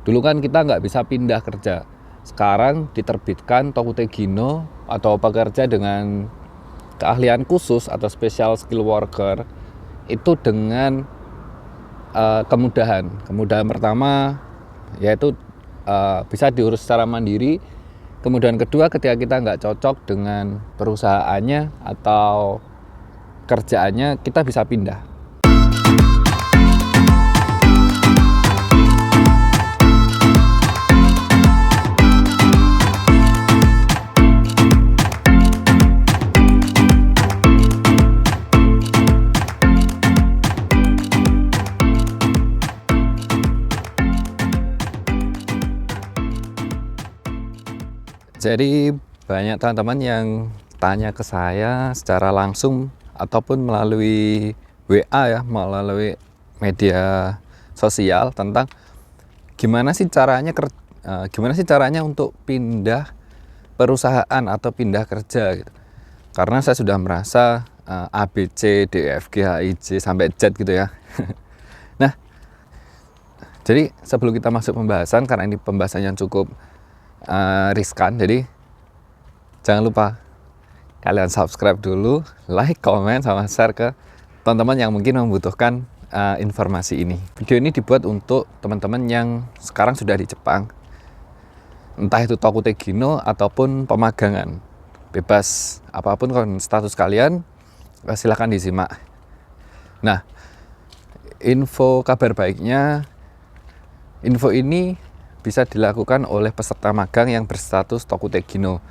Dulu kan kita nggak bisa pindah kerja. Sekarang diterbitkan Tokutegino atau pekerja dengan keahlian khusus atau special skill worker itu dengan kemudahan. Kemudahan pertama yaitu bisa diurus secara mandiri. Kemudian kedua, ketika kita nggak cocok dengan perusahaannya atau kerjaannya, kita bisa pindah. Jadi banyak teman-teman yang tanya ke saya secara langsung ataupun melalui WA ya, melalui media sosial tentang gimana sih caranya untuk pindah perusahaan atau pindah kerja gitu. Karena saya sudah merasa A, B, C, D, E, F, G, H, I, J sampai Z gitu ya. Nah, jadi sebelum kita masuk pembahasan, karena ini pembahasan yang cukup riskan, jadi jangan lupa kalian subscribe dulu, like, komen, sama share ke teman-teman yang mungkin membutuhkan informasi ini. Video ini dibuat untuk teman-teman yang sekarang sudah di Jepang, entah itu Tokutegino ataupun pemagangan, bebas apapun status kalian, silahkan disimak. Nah, kabar baiknya, info ini bisa dilakukan oleh peserta magang yang berstatus Tokutegino,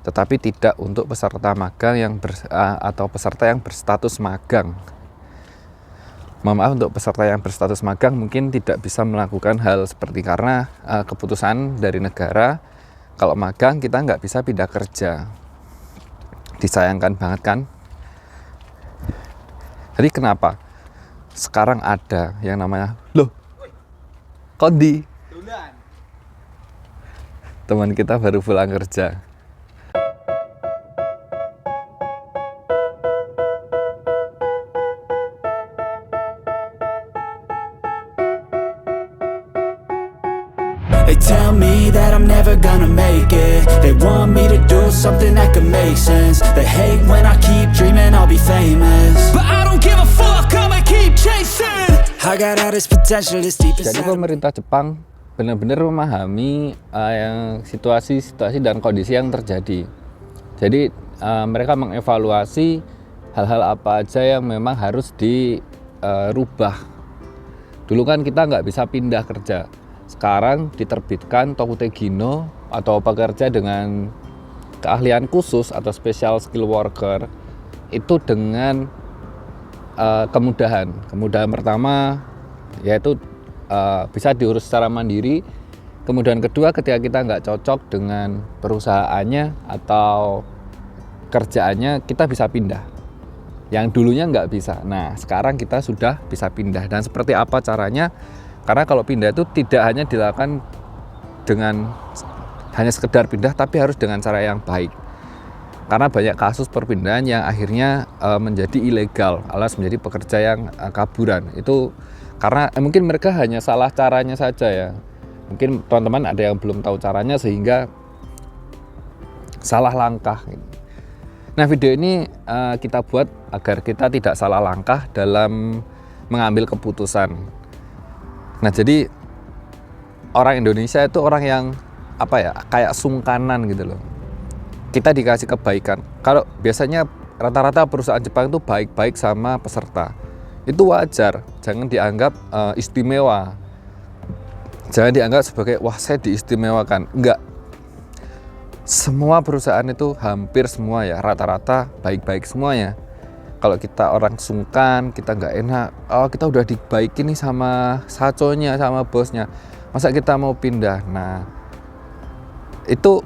tetapi tidak untuk peserta magang atau peserta yang berstatus magang. Maaf, untuk peserta yang berstatus magang mungkin tidak bisa melakukan hal seperti karena keputusan dari negara kalau magang kita nggak bisa pindah kerja. Disayangkan banget kan? Jadi kenapa sekarang ada yang namanya Kondi? Teman kita baru pulang kerja. They tell me that I'm never gonna make it. They want me to do something that could make sense. They hate when I keep dreaming I'll be famous, but I don't give a fuck, I'ma keep chasing. I got all this potential that's deep inside. Jadi pemerintah Jepang benar-benar memahami situasi dan kondisi yang terjadi. Jadi mereka mengevaluasi hal-hal apa aja yang memang harus dirubah. Dulu kan kita nggak bisa pindah kerja. Sekarang diterbitkan Tokutegino atau pekerja dengan keahlian khusus atau special skill worker itu dengan kemudahan. Kemudahan pertama yaitu bisa diurus secara mandiri. Kemudian kedua, ketika kita nggak cocok dengan perusahaannya atau kerjaannya, kita bisa pindah. Yang dulunya nggak bisa. Nah, sekarang kita sudah bisa pindah. Dan seperti apa caranya? Karena kalau pindah itu tidak hanya dilakukan dengan hanya sekedar pindah, tapi harus dengan cara yang baik. Karena banyak kasus perpindahan yang akhirnya menjadi ilegal, alias menjadi pekerja yang kaburan. Itu karena mungkin mereka hanya salah caranya saja ya. Mungkin teman-teman ada yang belum tahu caranya sehingga salah langkah. Nah, video ini kita buat agar kita tidak salah langkah dalam mengambil keputusan. Nah, jadi orang Indonesia itu orang yang kayak sungkanan gitu loh. Kita dikasih kebaikan. Kalau biasanya rata-rata perusahaan Jepang itu baik-baik sama peserta. Itu wajar, jangan dianggap istimewa. Jangan dianggap sebagai wah saya diistimewakan. Enggak. Semua perusahaan itu hampir semua ya, rata-rata baik-baik semuanya. Kalau kita orang sungkan, kita nggak enak, kita udah dibaikin nih sama saconya, sama bosnya, masa kita mau pindah? Nah, itu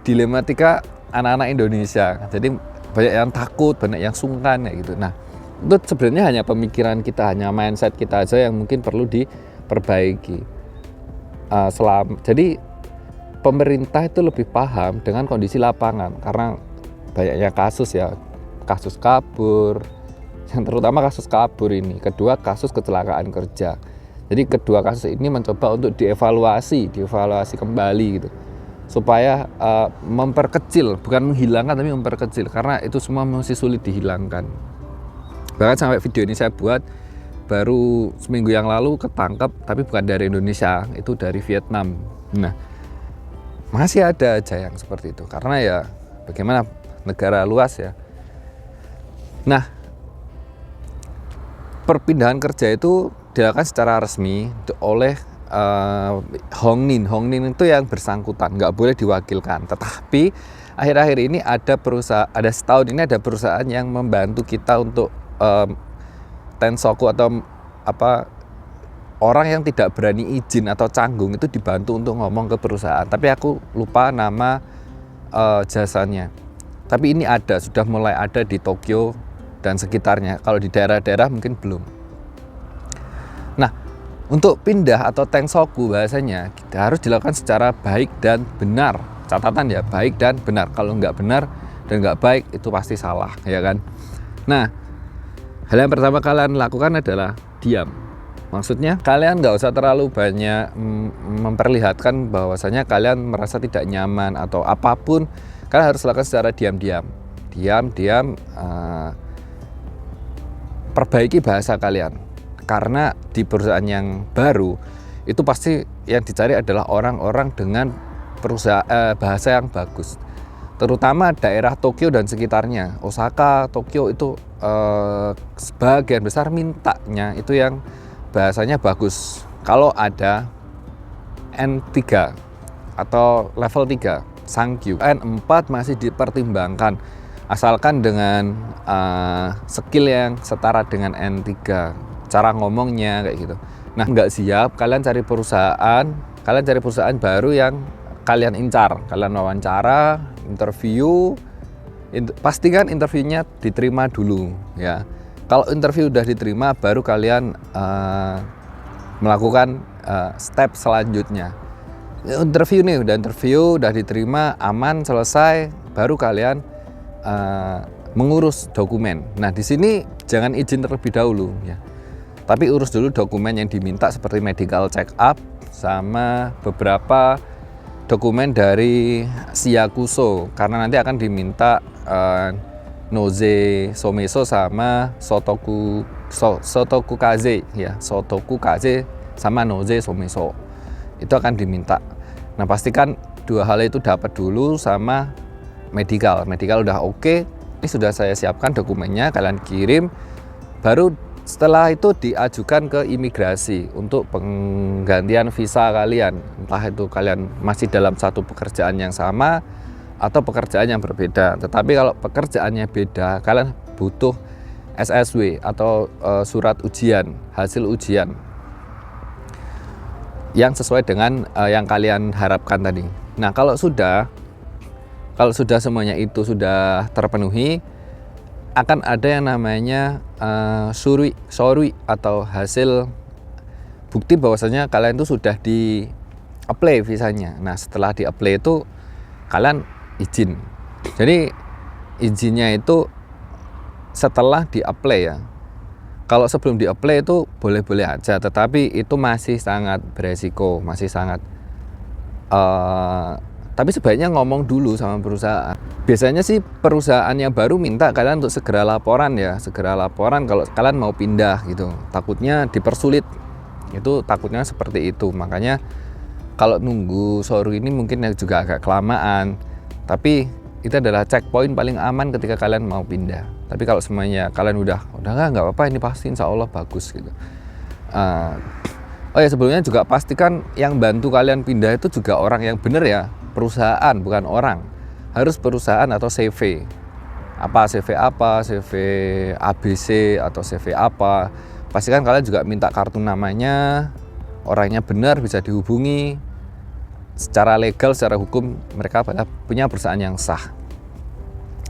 dilematika anak-anak Indonesia. Jadi banyak yang takut, banyak yang sungkan kayak gitu. Nah, itu sebenarnya hanya pemikiran kita, hanya mindset kita aja yang mungkin perlu diperbaiki. Jadi pemerintah itu lebih paham dengan kondisi lapangan karena banyaknya kasus ya, kasus kabur, yang terutama kasus kabur ini. Kedua, kasus kecelakaan kerja. Jadi kedua kasus ini mencoba untuk dievaluasi kembali gitu, supaya memperkecil, bukan menghilangkan tapi memperkecil, karena itu semua masih sulit dihilangkan. Bahkan sampai video ini saya buat baru seminggu yang lalu ketangkep, tapi bukan dari Indonesia, itu dari Vietnam. Nah, masih ada aja yang seperti itu, karena ya bagaimana, negara luas ya. Nah, perpindahan kerja itu dilakukan secara resmi oleh Hong Nin. Hong Nin itu yang bersangkutan, nggak boleh diwakilkan. Tetapi akhir-akhir ini ada setahun ini ada perusahaan yang membantu kita untuk tensoku atau orang yang tidak berani izin atau canggung itu dibantu untuk ngomong ke perusahaan. Tapi aku lupa nama jasanya. Tapi ini sudah mulai ada di Tokyo dan sekitarnya. Kalau di daerah-daerah mungkin belum. Nah, untuk pindah atau tensoku bahasanya harus dilakukan secara baik dan benar. Catatan ya, baik dan benar. Kalau nggak benar dan nggak baik itu pasti salah, ya kan? Nah, hal yang pertama kalian lakukan adalah diam. Maksudnya kalian nggak usah terlalu banyak memperlihatkan bahwasanya kalian merasa tidak nyaman atau apapun. Kalian harus lakukan secara diam-diam. Diam-diam, perbaiki bahasa kalian. Karena di perusahaan yang baru itu pasti yang dicari adalah orang-orang dengan bahasa yang bagus. Terutama daerah Tokyo dan sekitarnya, Osaka, Tokyo itu sebagian besar mintanya itu yang bahasanya bagus. Kalau ada N3 atau level 3, Sankyu, N4 masih dipertimbangkan asalkan dengan skill yang setara dengan N3, cara ngomongnya kayak gitu. Nah, nggak siap, kalian cari perusahaan baru yang kalian incar, kalian wawancara, interview, pastikan interviewnya diterima dulu ya. Kalau interview udah diterima, baru kalian melakukan step selanjutnya. Interview udah diterima, aman, selesai, baru kalian mengurus dokumen. Nah, di sini jangan izin terlebih dahulu ya. Tapi urus dulu dokumen yang diminta seperti medical check up sama beberapa dokumen dari Shiakuso, karena nanti akan diminta Noze Someso sama Sotoku Kaze ya, Sotoku Kaze sama Noze Someso itu akan diminta. Nah, pastikan dua hal itu dapat dulu sama medical udah oke, ini sudah saya siapkan dokumennya, kalian kirim, baru setelah itu diajukan ke imigrasi untuk penggantian visa kalian. Entah itu kalian masih dalam satu pekerjaan yang sama atau pekerjaan yang berbeda. Tetapi kalau pekerjaannya beda, kalian butuh SSW atau surat ujian, hasil ujian yang sesuai dengan yang kalian harapkan tadi. Nah, kalau sudah semuanya itu sudah terpenuhi, akan ada yang namanya sorry atau hasil bukti bahwasanya kalian itu sudah di apply visanya. Nah, setelah di apply itu kalian izin. Jadi izinnya itu setelah di apply ya. Kalau sebelum di apply itu boleh-boleh aja, tetapi itu masih sangat beresiko, masih sangat tapi sebaiknya ngomong dulu sama perusahaan. Biasanya sih perusahaan yang baru minta kalian untuk segera laporan kalau kalian mau pindah gitu. Takutnya dipersulit. Itu takutnya seperti itu. Makanya kalau nunggu soru ini mungkin juga agak kelamaan. Tapi itu adalah checkpoint paling aman ketika kalian mau pindah. Tapi kalau semuanya kalian udah nggak apa-apa, ini pasti insya Allah bagus gitu. Oh ya, sebelumnya juga pastikan yang bantu kalian pindah itu juga orang yang benar ya. Perusahaan, bukan orang. Harus perusahaan atau CV. CV ABC atau CV apa. Pastikan kalian juga minta kartu namanya, orangnya benar, bisa dihubungi. Secara legal, secara hukum, mereka punya perusahaan yang sah.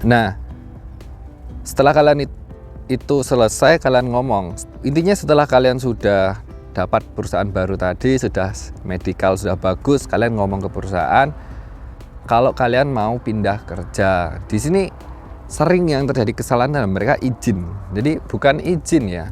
Nah, setelah kalian itu selesai, kalian ngomong. Intinya setelah kalian sudah dapat perusahaan baru tadi, sudah medical, sudah bagus, kalian ngomong ke perusahaan kalau kalian mau pindah kerja. Di sini sering yang terjadi kesalahan adalah mereka izin. Jadi bukan izin ya.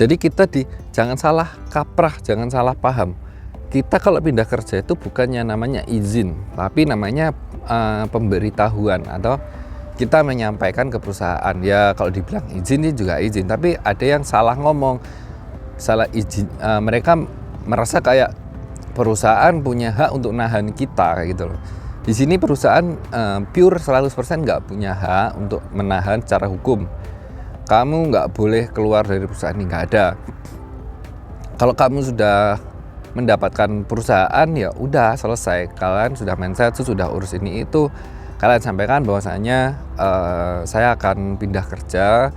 Jadi jangan salah kaprah, jangan salah paham. Kita kalau pindah kerja itu bukannya namanya izin, tapi namanya pemberitahuan atau kita menyampaikan ke perusahaan. Ya kalau dibilang izin ini juga izin, tapi ada yang salah ngomong, salah izin. Mereka merasa kayak perusahaan punya hak untuk nahan kita kayak gitu loh. Di sini perusahaan pure 100% nggak punya hak untuk menahan secara hukum. Kamu nggak boleh keluar dari perusahaan ini, nggak ada. Kalau kamu sudah mendapatkan perusahaan ya udah selesai, kalian sudah mindset, sudah urus ini itu, kalian sampaikan bahwasanya saya akan pindah kerja,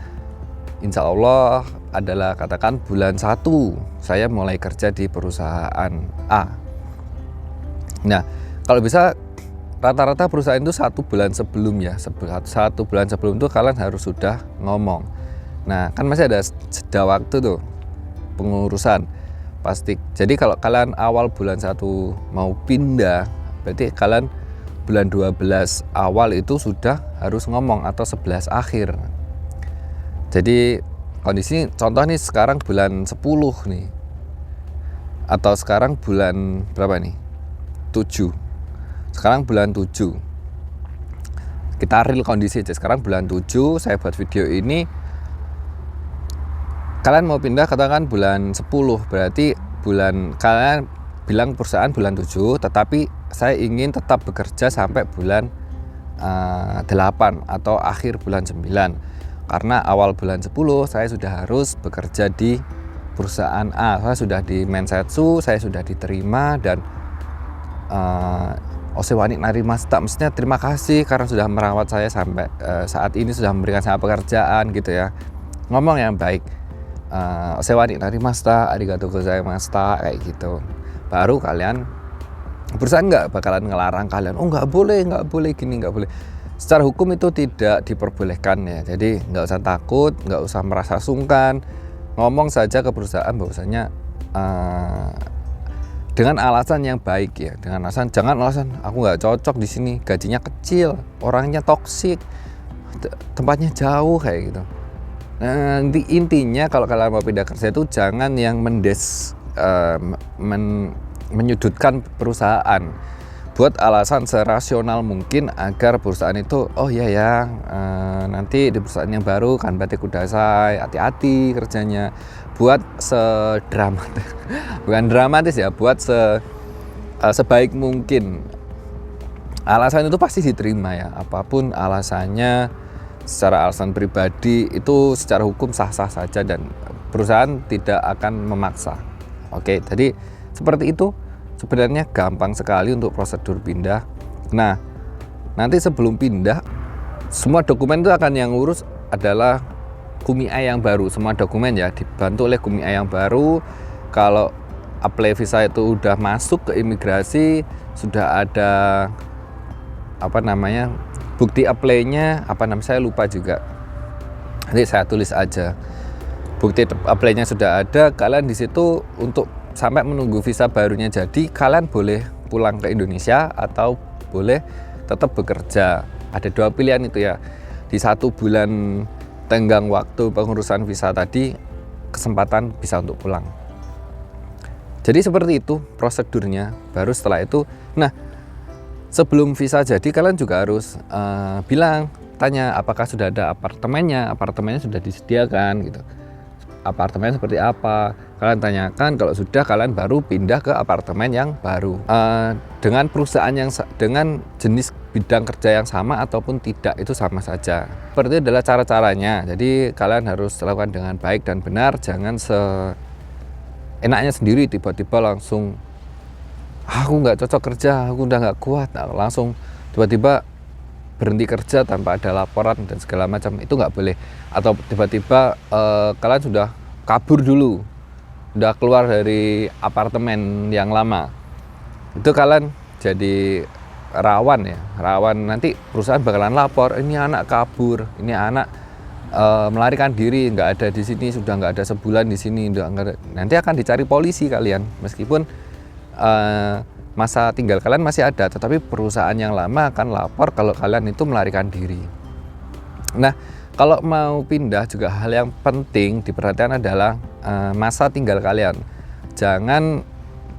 insya Allah adalah katakan bulan 1 saya mulai kerja di perusahaan A. Nah kalau bisa rata-rata perusahaan itu 1 bulan sebelum ya, 1 bulan sebelum itu kalian harus sudah ngomong. Nah kan masih ada jeda waktu tuh pengurusan pasti. Jadi kalau kalian awal bulan 1 mau pindah, berarti kalian bulan 12 awal itu sudah harus ngomong atau 11 akhir. Jadi kondisi contoh nih sekarang bulan 10 nih, atau sekarang bulan berapa nih? 7. Sekarang bulan 7. Kita real kondisi aja. Sekarang bulan 7 saya buat video ini. Kalian mau pindah katakan bulan 10, berarti kalian bilang perusahaan bulan 7, tetapi saya ingin tetap bekerja sampai bulan 8 atau akhir bulan 9. Karena awal bulan 10 saya sudah harus bekerja di perusahaan A. Saya sudah di Mensetsu, saya sudah diterima dan Osewani Narimashita, maksudnya terima kasih karena sudah merawat saya sampai saat ini, sudah memberikan saya pekerjaan gitu ya. Ngomong yang baik. Osewani Narimashita, arigatou gozaimashita kayak gitu. Baru kalian, perusahaan nggak bakalan ngelarang kalian, oh nggak boleh gini, nggak boleh. Secara hukum itu tidak diperbolehkan ya. Jadi nggak usah takut, nggak usah merasa sungkan. Ngomong saja ke perusahaan bahwasanya dengan alasan yang baik ya, jangan alasan aku nggak cocok di sini, gajinya kecil, orangnya toksik, tempatnya jauh kayak gitu. Nah, intinya kalau kalian mau pindah kerja itu jangan yang menyudutkan perusahaan. Buat alasan serasional mungkin agar perusahaan itu nanti di perusahaan yang baru kan batik kudasai, hati-hati kerjanya. Buat sedramatis, bukan dramatis ya, buat sebaik mungkin. Alasan itu pasti diterima ya, apapun alasannya. Secara alasan pribadi itu secara hukum sah-sah saja dan perusahaan tidak akan memaksa. Oke, jadi seperti itu. Sebenarnya gampang sekali untuk prosedur pindah. Nah, nanti sebelum pindah, semua dokumen itu akan yang ngurus adalah KUMI-A yang baru. Semua dokumen ya dibantu oleh KUMI-A yang baru. Kalau apply visa itu udah masuk ke imigrasi, sudah ada bukti apply-nya, saya lupa juga. Nanti saya tulis aja. Bukti apply-nya sudah ada, kalian di situ untuk sampai menunggu visa barunya jadi, kalian boleh pulang ke Indonesia atau boleh tetap bekerja. Ada 2 pilihan itu ya. Di 1 bulan tenggang waktu pengurusan visa tadi, kesempatan bisa untuk pulang. Jadi seperti itu prosedurnya. Baru setelah itu, nah sebelum visa jadi kalian juga harus tanya apakah sudah ada apartemennya sudah disediakan gitu. Apartemen seperti apa, kalian tanyakan. Kalau sudah, kalian baru pindah ke apartemen yang baru dengan perusahaan dengan jenis bidang kerja yang sama ataupun tidak, itu sama saja. Seperti itu adalah cara-caranya. Jadi kalian harus lakukan dengan baik dan benar, jangan seenaknya sendiri tiba-tiba langsung aku nggak cocok kerja, aku udah nggak kuat, langsung tiba-tiba berhenti kerja tanpa ada laporan dan segala macam, itu nggak boleh. Atau tiba-tiba kalian sudah kabur dulu, udah keluar dari apartemen yang lama, itu kalian jadi rawan nanti perusahaan bakalan lapor, ini anak kabur, ini anak melarikan diri, nggak ada di sini, sudah nggak ada sebulan di sini, nanti akan dicari polisi kalian, meskipun masa tinggal kalian masih ada, tetapi perusahaan yang lama akan lapor kalau kalian itu melarikan diri. Nah, Kalau mau pindah juga hal yang penting diperhatikan adalah masa tinggal kalian. Jangan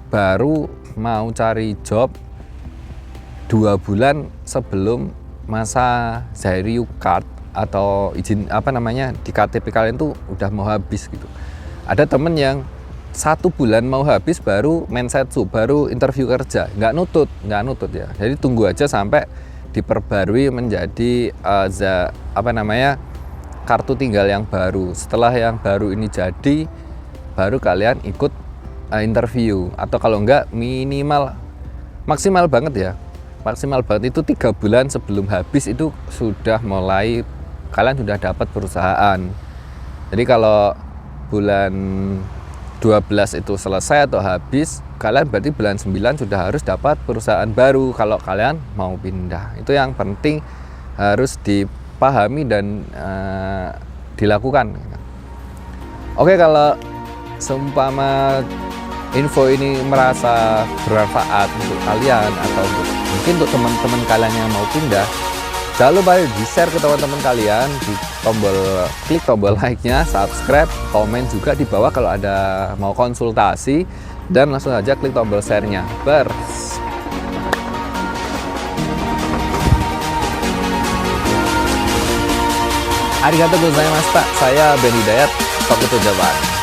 baru mau cari job 2 bulan sebelum masa Zairyu card atau izin di KTP kalian tuh udah mau habis gitu. Ada temen yang 1 bulan mau habis baru mensetsu, baru interview kerja, nggak nutut ya. Jadi tunggu aja sampai diperbarui menjadi kartu tinggal yang baru. Setelah yang baru ini jadi, baru kalian ikut interview. Atau kalau enggak, maksimal banget itu 3 bulan sebelum habis itu sudah mulai, kalian sudah dapat perusahaan. Jadi kalau bulan 12 itu selesai atau habis, kalian berarti bulan 9 sudah harus dapat perusahaan baru kalau kalian mau pindah. Itu yang penting harus dipahami dan dilakukan. Oke, kalau seumpama info ini merasa bermanfaat untuk kalian atau mungkin untuk teman-teman kalian yang mau pindah, jangan lupa di-share ke teman-teman kalian, klik tombol like-nya, subscribe, komen juga di bawah kalau ada mau konsultasi, dan langsung aja klik tombol share-nya. Arigatou gozaimasu. Saya Ben Hidayat, Tokuto Japan.